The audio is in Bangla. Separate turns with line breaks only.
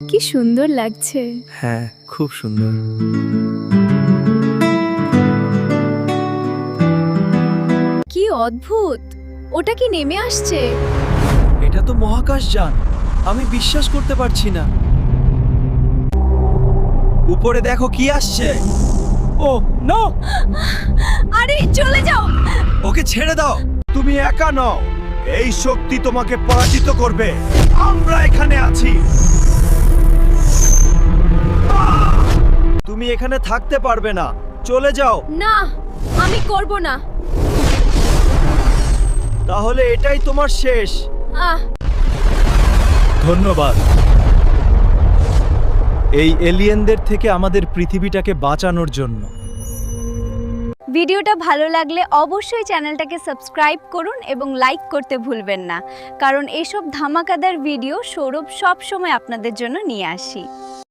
কি সুন্দর লাগছে।
হ্যাঁ, খুব সুন্দর।
কি অদ্ভুত, ওটা কি নেমে আসছে?
এটা তো মহাকাশযান, আমি বিশ্বাস করতে পারছি না। উপরে দেখো কি আসছে। ও নো,
আরে চলে যাও।
ওকে ছেড়ে দাও।
তুমি একা নও, এই শক্তি তোমাকে পরাজিত করবে। আমরা এখানে আছি।
তুমি এখানে থাকতে পারবে না, চলে যাও।
না, আমি করব না।
তাহলে এটাই তোমার শেষ।
আহ
ধন্যবাদ এই এলিয়েনদের থেকে আমাদের পৃথিবীটাকে বাঁচানোর জন্য।
ভিডিওটা ভালো লাগলে অবশ্যই চ্যানেলটাকে সাবস্ক্রাইব করুন এবং লাইক করতে ভুলবেন না, কারণ এসব ধামাকাদার ভিডিও সৌরভ সব সময় আপনাদের জন্য নিয়ে আসি।